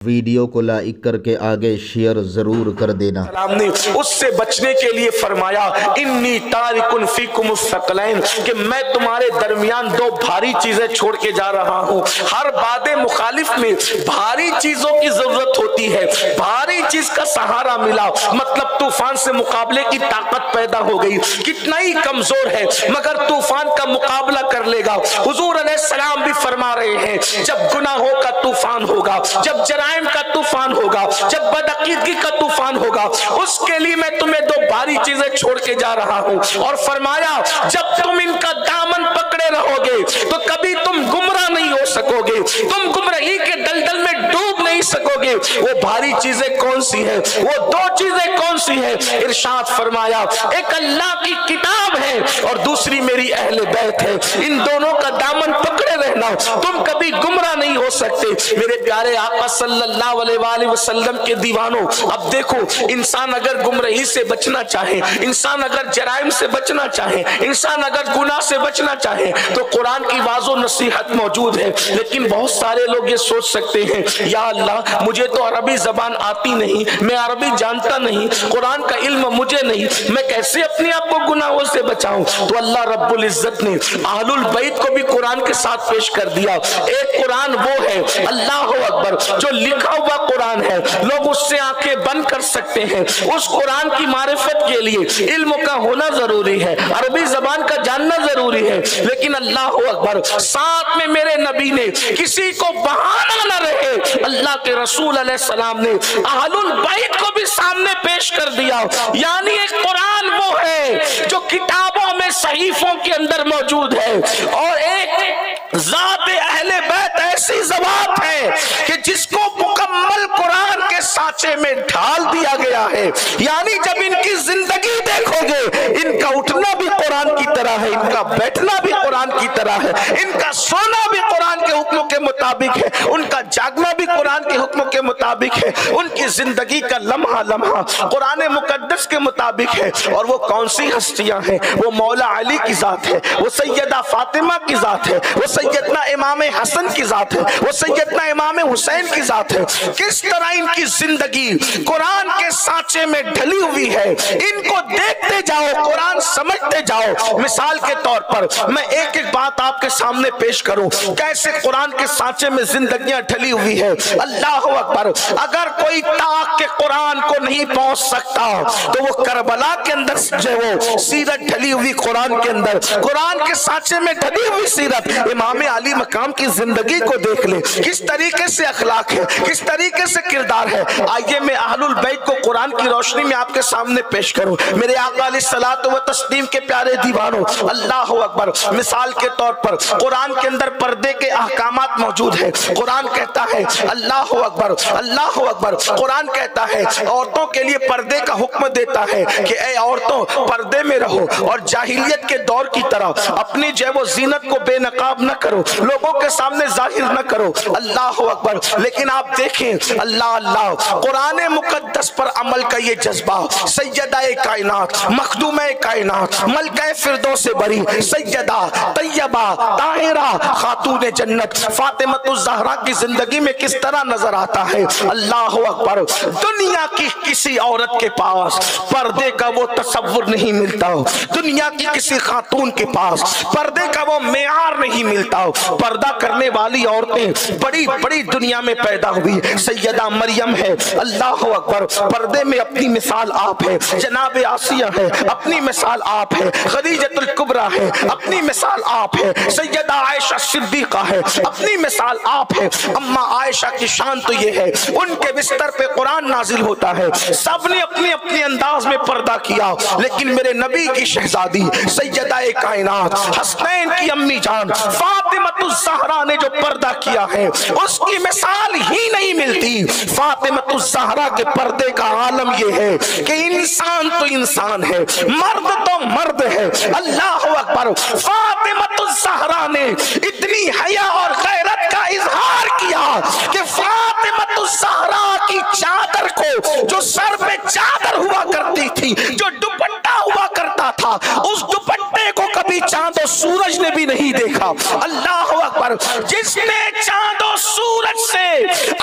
Video کو like کر کے آگے شیئر ضرور کر دینا۔ نے اس سے بچنے کے لیے فرمایا انی تارکن فیکم الثقلین، کہ میں تمہارے درمیان دو بھاری چیزیں چھوڑ کے جا رہا ہوں۔ ہر باد مخالف میں بھاری چیزوں کی ضرورت ہوتی ہے، بھاری چیز کا سہارا ملا، مطلب طوفان سے مقابلے کی طاقت پیدا ہو گئی۔ کتنا ہی کمزور ہے مگر طوفان کا مقابلہ کر لے گا۔ حضور علیہ السلام بھی فرما رہے ہیں جب گناہوں کا طوفان ہوگا، جب جرائم کا طوفان ہوگا، جب بدعقیدگی کا طوفان ہوگا، اس کے لیے میں تمہیں دو بھاری چیزیں چھوڑ کے جا رہا ہوں۔ اور فرمایا جب تم ان کا دامن پکڑے رہو گے تو کبھی تم گمراہ نہیں ہو سکو گے، تم گمراہی کے دلدل میں ڈوب نہیں سکو گے۔ وہ بھاری چیزیں کون سی ہیں؟ وہ دو چیزیں کون سی ہیں؟ ارشاد فرمایا ایک اللہ کی کتاب ہے اور دوسری میری اہل بیت ہے، ان دونوں کا دامن پکڑے رہنا، تم کبھی گمراہ نہیں ہو سکتے۔ میرے پیارے آقا صلی اللہ علیہ وآلہ وسلم کے دیوانوں، اب دیکھو انسان اگر گمراہی سے بچنا چاہے، انسان اگر جرائم سے بچنا چاہے، انسان اگر گناہ سے بچنا چاہے تو قرآن کی واضح و نصیحت موجود ہے۔ لیکن بہت سارے لوگ یہ سوچ سکتے ہیں یا اللہ مجھے تو عربی زبان آتی نہیں، میں عربی جانتا نہیں، قرآن کا علم مجھے نہیں، میں کیسے اپنے آپ کو گناہوں سے بچاؤں؟ تو اللہ رب العزت نے اہل البیت کو بھی قرآن کے ساتھ پیش کر دیا۔ ایک قرآن وہ ہے اللہ اکبر جو لکھا ہوا قرآن ہے، لوگ اس سے آنکھیں بند کر سکتے ہیں۔ اس قرآن کی معرفت کے لیے علم کا ہونا ضروری ہے، عربی زبان کا جاننا ضروری ہے، لیکن اللہ اکبر ساتھ میں میرے نبی نے کسی کو بہانا نہ رہے، اللہ کے رسول علیہ السلام نے اہل البیت کو بھی سامنے پیش کر دیا۔ یعنی ایک قرآن وہ ہے جو کتابوں میں صحیفوں کے اندر موجود ہے، اور ایک ذات اہل بیت ایسی ذات ہے کہ جس کو مکمل قرآن کے سانچے میں ڈھال دیا گیا ہے۔ یعنی جب ان کی زندگی دیکھو گے، ان کا اٹھنا بھی قرآن کی طرح ہے، ان کا بیٹھنا بھی قرآن کی طرح ہے، ان کا سونا بھی قرآن کے حکموں کے مطابق ہے، ان کا جاگنا بھی قرآن کے حکموں کے مطابق ہے، ان کی زندگی کا لمحہ لمحہ قرآن مقدس کے مطابق ہے۔ اور وہ کون سی ہستیاں ہیں؟ وہ مولا علی کی ذات ہے، وہ سیدہ فاطمہ کی ذات ہے، وہ سیدنا امام حسن کی ذات ہے، وہ سیدنا امام حسین کی ذات ہے۔ کس طرح ان کی زندگی قرآن کے سانچے میں ڈھلی ہوئی ہے، ان کو دیکھتے جاؤ، قرآن سمجھتے جاؤ۔ مثال کے طور پر میں ایک ایک بات آپ کے سامنے پیش کروں، کیسے قرآن کے سانچے میں زندگیاں ڈھلی ہوئی ہے۔ اللہ اکبر، اگر کوئی تاک کے قرآن کو نہیں پہنچ سکتا تو وہ کربلا کے اندر جو وہ سیرت ڈھلی ہوئی قرآن کے اندر، قرآن کے سانچے میں ڈھلی ہوئی سیرت امام علی مقام کی زندگی کو دیکھ لے، کس طریقے سے اخلاق ہے، کس طریقے سے کردار ہے۔ آئیے میں اہل البیت کو قرآن کی روشنی میں آپ کے سامنے پیش کروں۔ میرے آقا علیہ الصلوۃ والتسلیم کے پیارے دیوانوں، اللہ اکبر، مثال کے طور پر قرآن کے اندر پردے کے احکامات موجود ہیں۔ قرآن کہتا ہے اللہ اکبر، اللہ اکبر، قرآن کہتا ہے عورتوں کے لیے پردے کا حکم دیتا ہے کہ اے عورتوں پردے میں رہو، اور جاہلیت کے دور کی طرح اپنی جو وہ زینت کو بے نقاب نہ کرو، لوگوں کے سامنے ظاہر نہ کرو۔ اللہ اکبر، لیکن آپ دیکھیں اللہ قرآن مقدس پر عمل کا یہ جذبہ، سیدہ کائنات، مخدومہ کائنات، ملکہ فردوس بری، سیدہ طیبہ طاہرہ خاتون جنت فاطمہ الزہرا کی زندگی میں کس طرح نظر آتا ہے۔ اللہ اکبر، دنیا کی کسی عورت کے پاس پردے کا وہ تصور نہیں ملتا، دنیا کی کسی خاتون کے پاس پردے کا وہ معیار نہیں ملتا۔ پردہ کرنے والی عورتیں بڑی بڑی دنیا میں پیدا ہوئی، سیدہ مریم ہے، اللہ اکبر، پردے میں اپنی مثال آپ ہے، جناب آسیہ ہے، اپنی مثال آپ ہے، خدیجۃ الکبریٰ ہے، اپنی مثال آپ ہے، سیدہ عائشہ صدیقہ ہے، اپنی مثال آپ ہے۔ اما عائشہ کی شان تو یہ ہے ان کے بستر پہ قرآن نازل ہوتا ہے، سب نے اپنے اپنے انداز میں پردہ کیا، لیکن میرے نبی کی شہزادی سیدہ کائنات حسنین کی امی جان فاطمہ الزہرا نے جو پردہ کیا ہے اس کی مثال ہی نہیں ملتی۔ فاطمہ الزہرا کے پردے کا عالم یہ ہے کہ انسان تو انسان ہے، مرد تو مرد ہے۔ اللہ اکبر، فاطمہ الزہرا نے اتنی حیا اور غیرت کا اظہار کیا کہ فاطمہ الزہرا کی چادر کو، جو سر پہ چادر ہوا کرتی تھی، جو دوپٹہ ہوا کرتا تھا، اس دوپٹے کو کبھی چاند و سورج نے بھی نہیں دیکھا۔ اللہ اکبر، جس نے چاند و سورج سے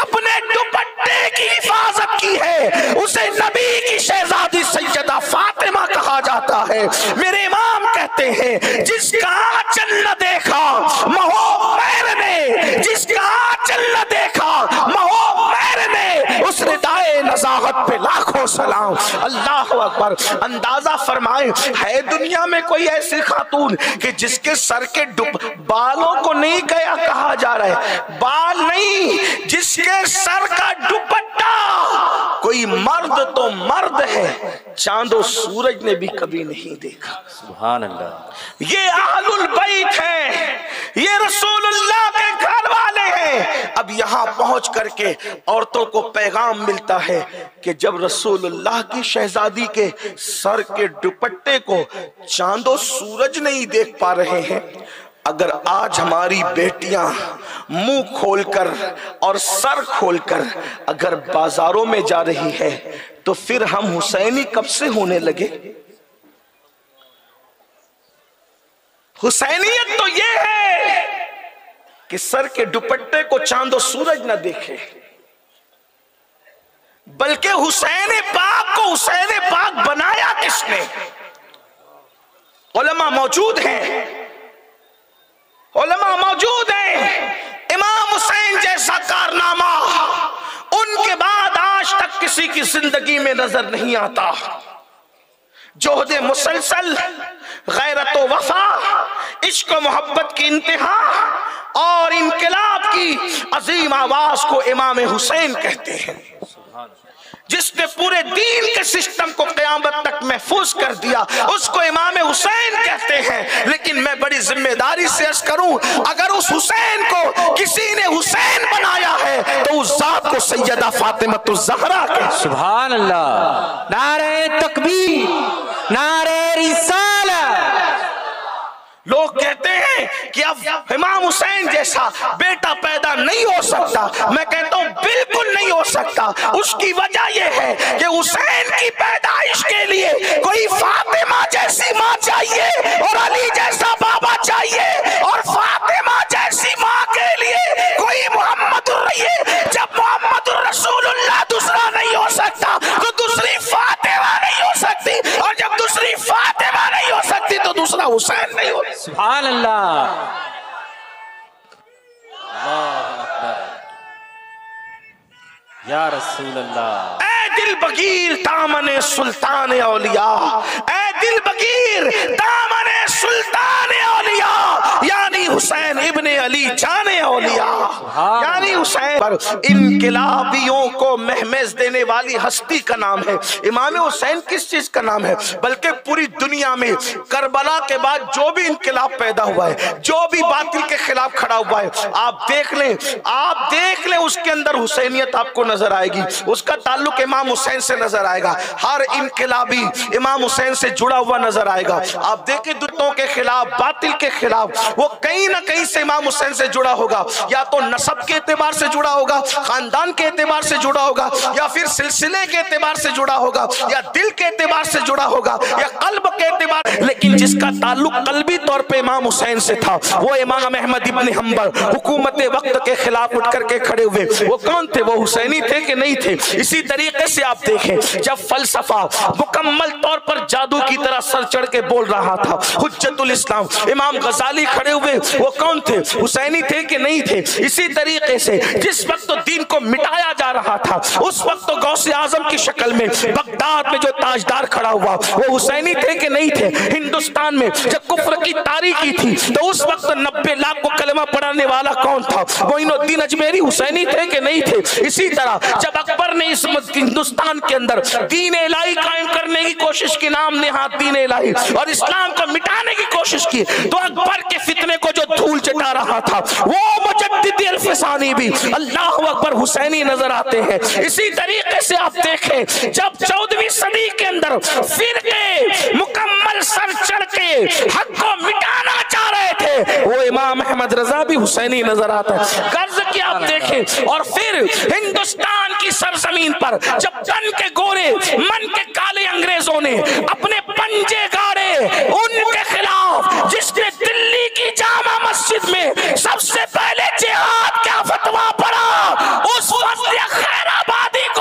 اپنے دوپٹے کی حفاظت کی ہے اسے نبی کی شہزادی سیدہ فاطمہ کہا جاتا ہے۔ میرے امام کہتے ہیں جس کا آنچل نہ دیکھا مہو مہر نے، جس کا آنچل نہ دیکھا مہو مہر نے، اس ردائے نزاہت پہ لاکھوں سلام۔ اللہ اکبر۔ اندازہ فرمائیں ہے دنیا میں کوئی ایسی خاتون کہ جس کے سر کے بالوں کو نہیں کہا جا رہا ہے، بال نہیں، جس کے سر کا دوپٹہ کوئی مرد تو مرد ہے چاند و سورج نے بھی کبھی نہیں دیکھا۔ سبحان اللہ۔ یہ اہل البیت ہیں، یہ رسول اللہ کے گھر والے ہیں۔ اب یہاں پہنچ کر کے عورتوں کو پیغام ملتا ہے کہ جب رسول اللہ کی شہزادی کے سر کے دوپٹے کو چاند و سورج نہیں دیکھ پا رہے ہیں، اگر آج ہماری بیٹیاں منہ کھول کر اور سر کھول کر اگر بازاروں میں جا رہی ہے تو پھر ہم حسینی کب سے ہونے لگے؟ حسینیت تو یہ ہے کہ سر کے دوپٹے کو چاند و سورج نہ دیکھے، بلکہ حسین پاک کو حسین پاک بنایا کس نے؟ علماء موجود ہیں، علماء موجود ہیں۔ امام حسین جیسا کارنامہ ان کے بعد آج تک کسی کی زندگی میں نظر نہیں آتا۔ جہد مسلسل، غیرت و وفا، عشق و محبت کی انتہا اور انقلاب کی عظیم آواز کو امام حسین کہتے ہیں، جس نے پورے دین کے سسٹم کو قیامت تک محفوظ کر دیا، اس کو امام حسین کہتے ہیں۔ لیکن میں بڑی ذمہ داری سے عرض کروں، اگر اس حسین کو کسی نے حسین بنایا ہے تو اس ذات کو سیدہ فاطمۃ الزہرا کہتے ہیں۔ سبحان اللہ۔ نعرہ تکبیر، نعرہ رسالت۔ لوگ کہتے ہیں کہ اب امام حسین جیسا بیٹا پیدا نہیں ہو سکتا، میں کہتا ہوں بالکل نہیں ہو سکتا۔ اس کی وجہ یہ ہے کہ حسین کی پیدائش کے لیے کوئی فاطمہ جیسی ماں چاہیے اور علی جیسا بابا چاہیے، اور فاطمہ جیسی ماں کے لیے کوئی محمد جب محمد الرسول اللہ دوسرا نہیں ہو سکتا تو دوسری فاطمہ نہیں ہو سکتی، اور جب دوسری فاطمہ نہیں ہو سکتی تو دوسرا حسین نہیں ہو سکتا۔ سبحان اللہ۔ اللہ اکبر یا رسول اللہ۔ اے دل بگیر دامن سلطان اولیاء، اے دل بگیر دامن سلطان اولیاء، یعنی حسین ابن علی جان اولیاء، یعنی حسین پر انقلابیوں کو مہمیز دینے والی ہستی کا نام ہے۔ امام حسین کس چیز کا نام ہے؟ بلکہ پوری دنیا میں کربلا کے بعد جو بھی انقلاب پیدا ہوا ہے، جو بھی باطل کے خلاف کھڑا ہوا ہے، آپ دیکھ لیں اس کے اندر حسینیت آپ کو نظر آئے گی، اس کا تعلق امام حسین سے نظر آئے گا۔ ہر انقلابی امام حسین سے جڑا ہوا نظر آئے گا۔ آپ دیکھیں دتوں کے خلاف، باطل کے خلاف، وہ کہیں نہ کہیں سے امام حسین سے جڑا ہوگا، یا تو نسب کے اعتبار سے جڑا ہوگا، خاندان کے اعتبار سے جڑا ہوگا، یا پھر سلسلے کے اعتبار سے جڑا ہوگا، یا دل کے اعتبار سے جڑا ہوگا، یا قلب کے اعتبار، لیکن جس کا تعلق قلبی طور پہ امام حسین سے تھا وہ امام احمد ابن حنبل حکومت وقت کے خلاف اٹھ کر کے کھڑے ہوئے۔ وہ کون تھے؟ وہ حسینی تھے کہ نہیں تھے؟ اسی طریقے سے آپ دیکھیں جب فلسفہ مکمل طور پر جادو کی طرح سر چڑھ کے بول رہا تھا، حجت الاسلام امام غزالی کھڑے ہوئے، وہ کون تھے؟ حسینی تھے کہ نہیں تھے؟ اسی طریقے سے جس وقت دین کو مٹایا جا رہا تھا اس وقت غوث اعظم کی شکل میں بغداد میں جو تاجدار کھڑا ہوا وہ حسینی تھے کہ نہیں تھے؟ ہندوستان میں جب کفر کی تاریکی تھی تو اس وقت 90 لاکھ کو کلمہ پڑھانے والا کون تھا؟ معین الدین اجمیری حسینی تھے کہ نہیں تھے؟ اسی طرح جب اکبر نے اس ہندوستان کے اندر دین الہی قائم کرنے کی کوشش کی، نام نہاد دین الہی، اور اسلام کو مٹانے کی کوشش کی، تو اکبر کے فتنے کو جو دھول چٹا رہا تھا وہ مجدد الفسانی بھی اللہ اکبر حسینی نظر آتے ہیں۔ اسی طریقے سے آپ دیکھیں جب 14ویں صدی کے اندر فرقے مکمل سر چڑھ کے حق کو مٹانا چاہ رہے تھے وہ امام احمد رضا بھی حسینی نظر آتا ہے۔ غرض کی آپ دیکھیں، اور پھر ہندوستان کی سرزمین پر جب تن کے گورے من کے کالے انگریزوں نے اپنے پنجے گاڑے ان کے خلاف، جس نے دلی کی جامع مسجد میں سب سے پہلے جہاد کا فتویٰ پڑا، اس وقت خیر آبادی کو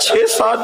6-7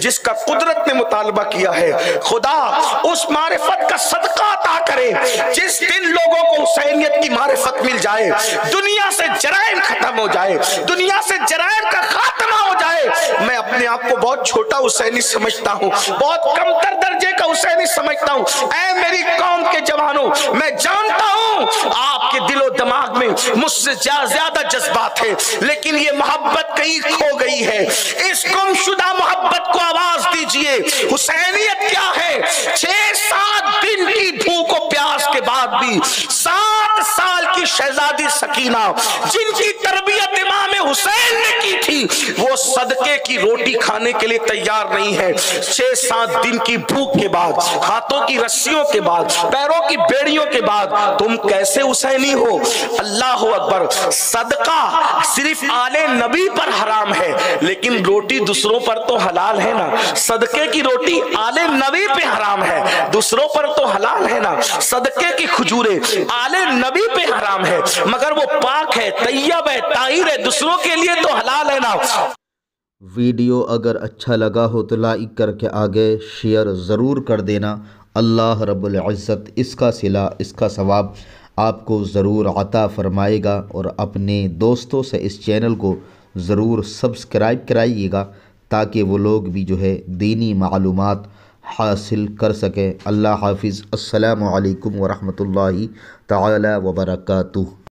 جس کا قدرت نے مطالبہ کیا ہے. خدا اس معرفت کا صدقہ عطا کرے جس دن لوگوں کو حسینیت کی معرفت مل جائے, دنیا سے جرائم ختم ہو جائے, دنیا سے جرائم کا خاتمہ ہو جائے. میں اپنے آپ کو بہت چھوٹا حسینی سمجھتا ہوں, بہت کم تر درجے کا حسینی سمجھتا ہوں. اے میری قوم کے جوانوں, میں جانتا ہوں آپ کے دل و دماغ میں مجھ سے زیادہ جذبات ہے, لیکن یہ محبت کہیں کھو گئی ہے. اس گمشدہ محبت کو آواز دیجئے. حسینیت کیا ہے؟ 6-7 دن کی بھوک و پیاس کے بعد بھی 7 سال کی شہزادی سکینہ جن کی تربیت امام حسین نے کی تھی, وہ صدقے کی روٹی کھانے کے لیے تیار نہیں ہے. 6-7 دن کی بھوک کے بعد, ہاتھوں کی رسیوں کے بعد, پیروں کی بیڑیوں کے بعد تم کیسے حسینی ہو؟ اللہ اکبر. صدقہ صرف آل نبی پر حرام ہے, لیکن روٹی دوسروں پر تو حلال ہے نا. صدقے کی روٹی آل نبی پہ حرام ہے, دوسروں پر تو حلال ہے نا. صدقے کی کھجوریں آل نبی پہ حرام ہے, مگر وہ پاک ہے, طیب ہے, طاہر ہے, دوسروں کے لیے تو حلال ہے نا. ویڈیو اگر اچھا لگا ہو تو لائک کر کے آگے شیئر ضرور کر دینا. اللہ رب العزت اس کا صلہ, اس کا ثواب آپ کو ضرور عطا فرمائے گا. اور اپنے دوستوں سے اس چینل کو ضرور سبسکرائب کرائیے گا تاکہ وہ لوگ بھی جو ہے دینی معلومات حاصل کر سکیں. اللہ حافظ. السلام علیکم ورحمۃ اللہ تعالی وبرکاتہ.